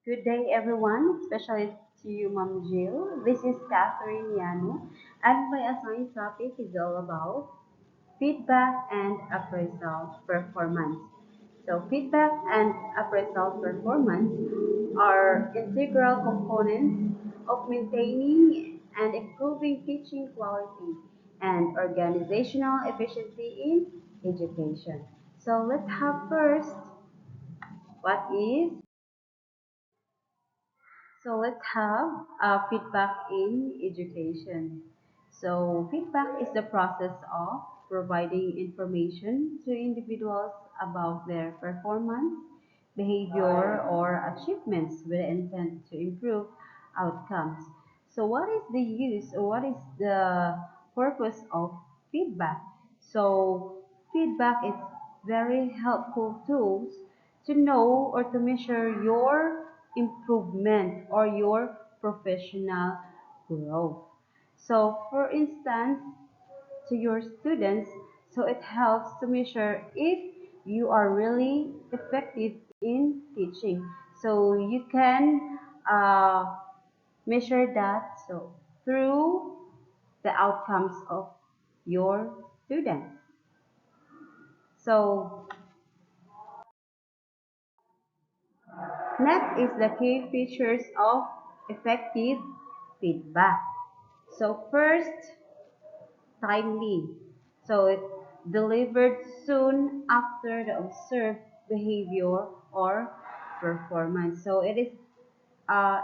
Good day, everyone, especially to you, Mom Jill. This is Catherine Yano, and my assigned topic is all about feedback and appraisal performance. So, feedback and appraisal performance are integral components of maintaining and improving teaching quality and organizational efficiency in education. So, let's have first what is So let's have feedback in education. So feedback is the process of providing information to individuals about their performance, behavior, or achievements with the intent to improve outcomes. So what is the use or what is the purpose of feedback? So feedback is very helpful tools to know or to measure your improvement or your professional growth. So for instance, to your students, so it helps to measure if you are really effective in teaching. So you can measure that through the outcomes of your students. So next is the key features of effective feedback. So first, timely. So it delivered soon after the observed behavior or performance. So it is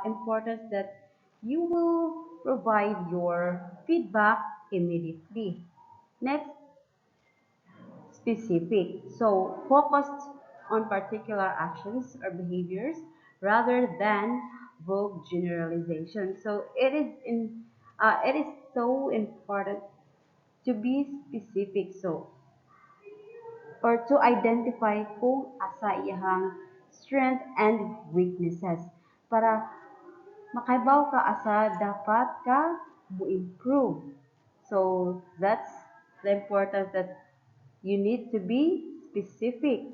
important that you will provide your feedback immediately. Next, specific. So focused on particular actions or behaviors rather than vague generalization. So it is so important to be specific or to identify kung asa iyahang strength and weaknesses para makaibaw ka asa dapat ka mo improve. So that's the importance that you need to be specific.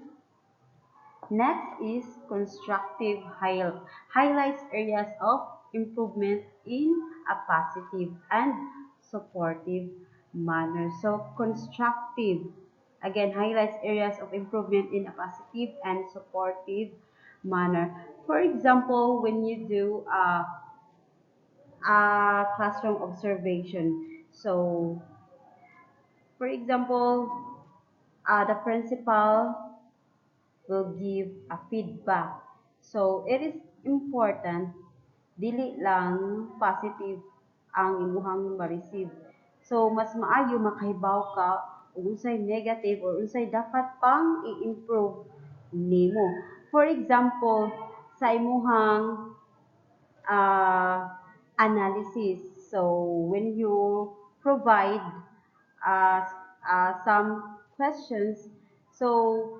Next is constructive highlights areas of improvement in a positive and supportive manner. So constructive, again, highlights areas of improvement in a positive and supportive manner. For example, when you do a classroom observation. So, for example, the principal will give a feedback. So, it is important, dili lang positive ang imuhang ma-receive. So, mas maayo makahibaw ka kung unsay negative or unsay dapat pang i-improve nimo. For example, sa imuhang analysis. So, when you provide uh, some questions, so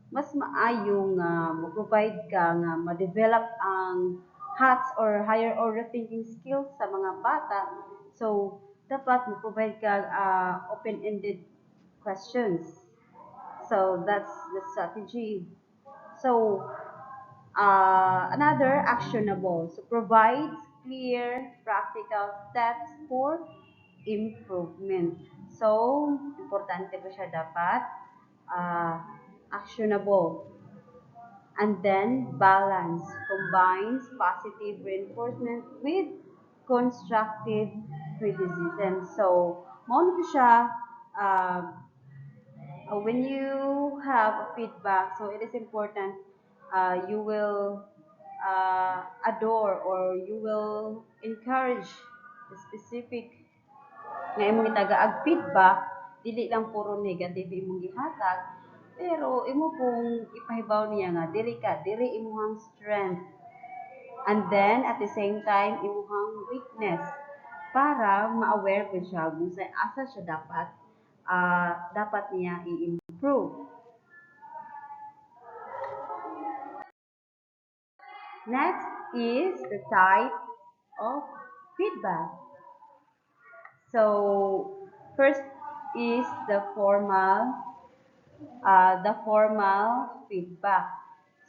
mas maayo nga mo-provide ka nga ma-develop ang HATS or higher order thinking skills sa mga bata. So, dapat mo-provide ka open-ended questions. So, that's the strategy. So, another actionable. So, provides clear, practical steps for improvement. So, importante pa siya dapat actionable. And then balance combines positive reinforcement with constructive criticism. So, mo na siya uh, when you have a feedback, so it is important you will adore or you will encourage the specific nga imong itagaag feedback, dili lang puro negative imong gihatag, pero imo pong ipahibaw niya nga diri imuhang strength. And then at the same time imuhang weakness para ma-aware po siya kung sa asa siya dapat niya i-improve. Next is the type of feedback. So first is the formal feedback.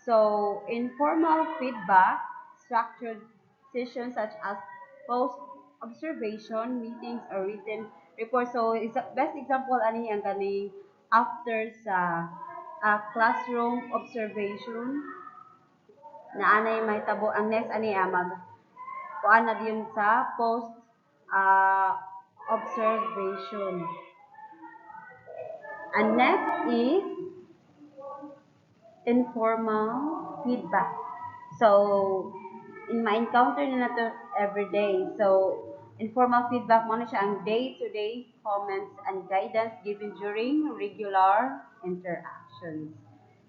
So, informal feedback, structured sessions such as post-observation meetings or written reports. So, best example ani ang ganing after sa classroom observation na anay may tabo ang next ani mag kuan na din sa post uh, observation. And next is informal feedback. So, in my encounter na to every day. So, informal feedback mo na siya ang day-to-day comments and guidance given during regular interactions.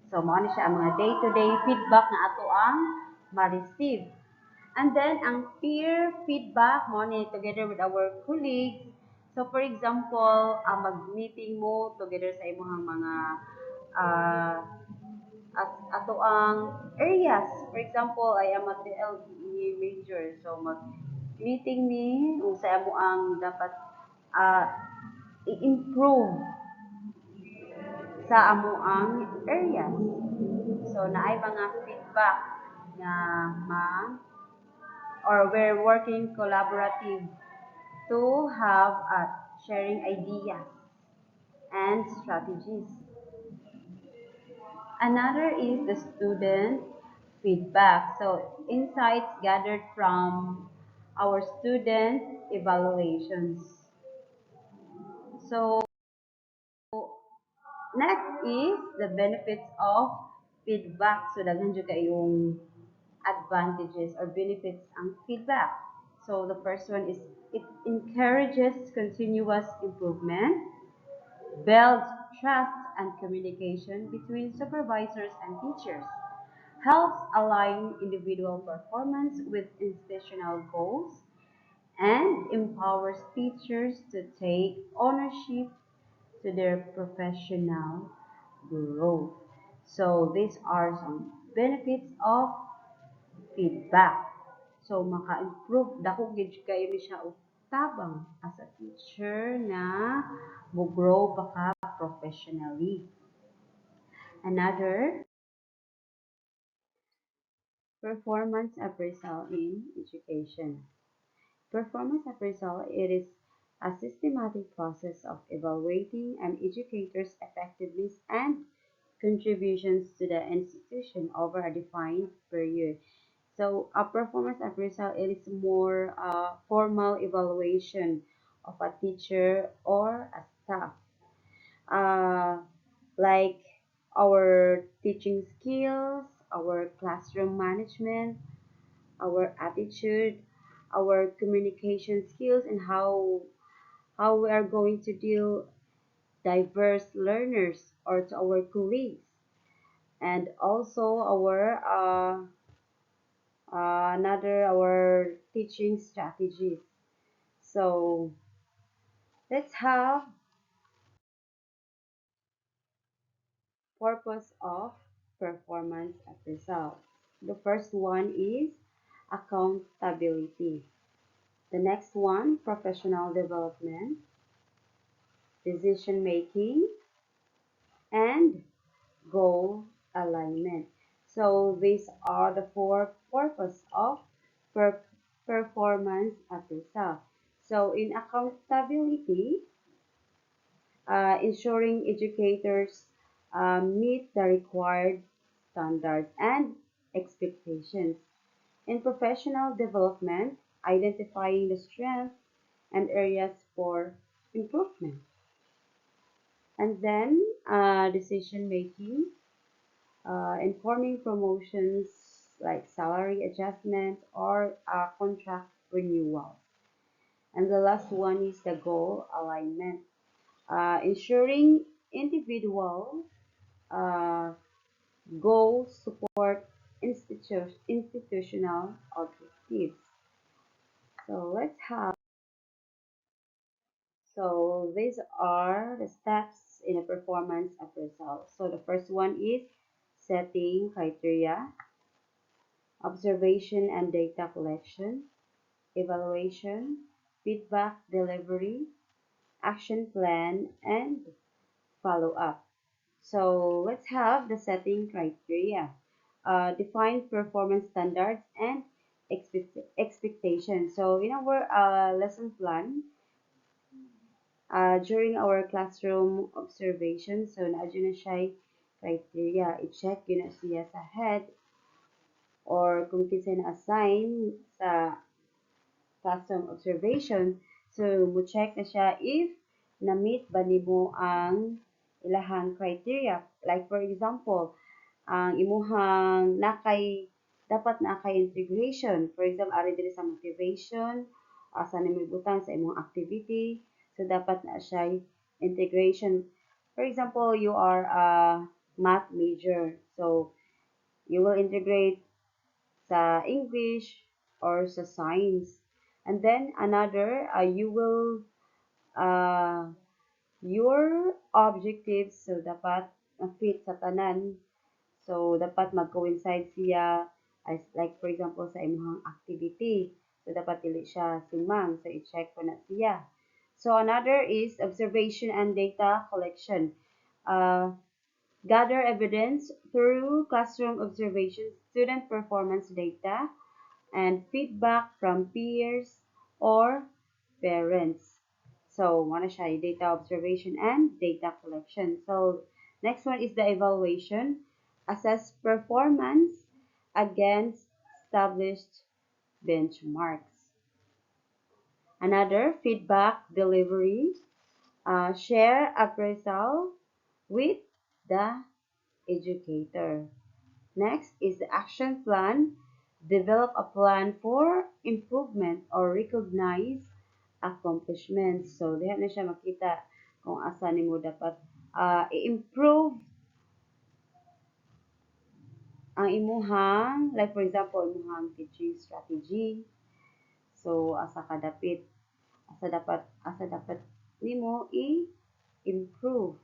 So, mo na siya ang mga day-to-day feedback na ato ang ma-receive. And then, ang peer feedback mo ni together with our colleagues. So, for example, mag-meeting mo together sa imong mga uh, at ato ang areas. For example, I am a TLE major. So, mag-meeting ni kung sa mo ang dapat uh, i-improve sa amo ang areas. So, naay mga feedback na or we're working collaborative to have sharing ideas and strategies. Another is the student feedback. So, insights gathered from our student evaluations. So, next is the benefits of feedback. So, daghan jud kayong advantages or benefits ang feedback. So, the first one is it encourages continuous improvement, builds trust and communication between supervisors and teachers, helps align individual performance with institutional goals, and empowers teachers to take ownership to their professional growth. So these are some benefits of feedback. So maka-improve dako gid kayo ni siya og tabang as a teacher na mo grow pa ka professionally. Another performance appraisal in education. Performance appraisal, it is a systematic process of evaluating an educator's effectiveness and contributions to the institution over a defined period. So, a performance appraisal, it is more formal evaluation of a teacher or a staff. Uh, like our teaching skills, our classroom management, our attitude, our communication skills, and how we are going to deal diverse learners or to our colleagues, and also our another our teaching strategies. So let's have purpose of performance appraisal. The first one is accountability. The next one, professional development, decision making, and goal alignment. So these are the four purposes of per performance appraisal. So in accountability, ensuring educators meet the required standards and expectations. In professional development, identifying the strengths and areas for improvement. And then decision making, informing promotions like salary adjustment or contract renewal. And the last one is the goal alignment, ensuring individual uh, goals support institutional objectives. So let's have, so these are the steps in a performance appraisal. So the first one is setting criteria, observation and data collection, evaluation, feedback delivery, action plan, and follow up. So let's have the setting criteria. define performance standards and expectations. So in our lesson plan, during our classroom observation, so naadyo na siya criteria. I-check yun na siya sa head or kung kinsa na-assign sa classroom observation. So, mo check na siya if na-meet ba nimo ang ilahang criteria. Like for example, ang imuhang dapat na kay integration. For example, ari diri sa motivation, asa nimo ibutang sa imong activity. So, dapat na siya integration. For example, you are a math major. So, you will integrate sa English or sa science. And then another, you will, your objectives, so dapat fit sa tanan. So, dapat mag-coincide siya, as like for example, sa imong activity. So, dapat dili siya simang. So, i-check ko na siya. So, another is observation and data collection. Gather evidence through classroom observations, student performance data, and feedback from peers or parents. So, muna siya, data observation and data collection. So, next one is the evaluation. Assess performance against established benchmarks. Another, feedback delivery. Share appraisal with the educator. Next is the action plan. Develop a plan for improvement or recognize accomplishments. So, diha na siya makita kung asa nimo dapat i-improve ang imuhang, like for example, imuhang teaching strategy. So, asa dapat nimo i-improve.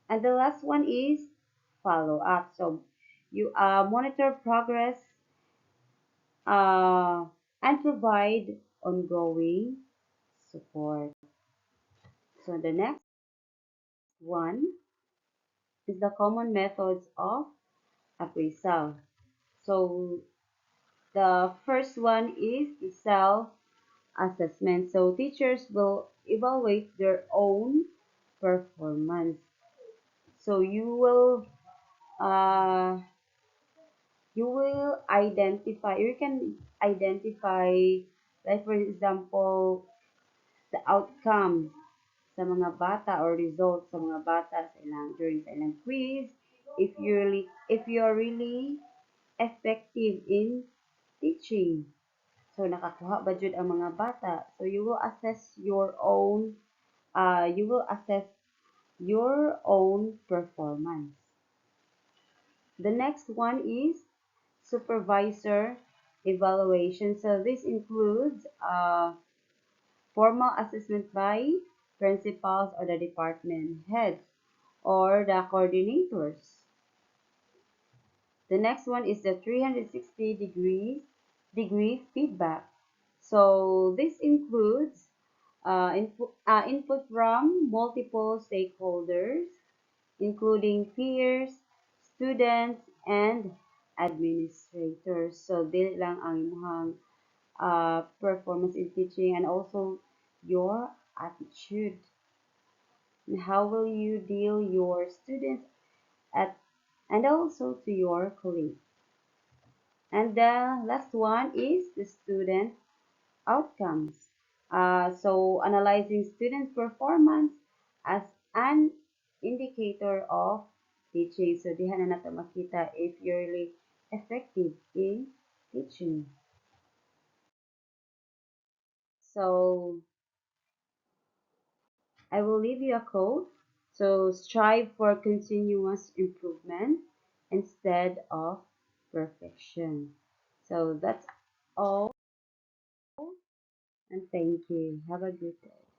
And the last one is follow up. So, you monitor progress and provide ongoing support. So the next one is the common methods of appraisal. So the first one is the self-assessment. So teachers will evaluate their own performance. So uh, you can identify, like for example, the outcome sa mga bata or results sa mga bata sa ilang during sa ilang quiz, if you're really effective in teaching. So nakakuha ba jud ang mga bata? So you will assess your own performance. The next one is supervisor evaluation. So this includes formal assessment by principals or the department heads or the coordinators. The next one is the 360 degree feedback. So this includes input from multiple stakeholders, including peers, students, and administrators. So dili lang ang imong performance in teaching and also your attitude. And how will you deal your students at and also to your colleagues. And the last one is the student outcomes. So analyzing student performance as an indicator of teaching. So diha na nato makita if you're really effective in teaching. So I will leave you a quote. So strive for continuous improvement instead of perfection. So that's all, and thank you. Have a good day.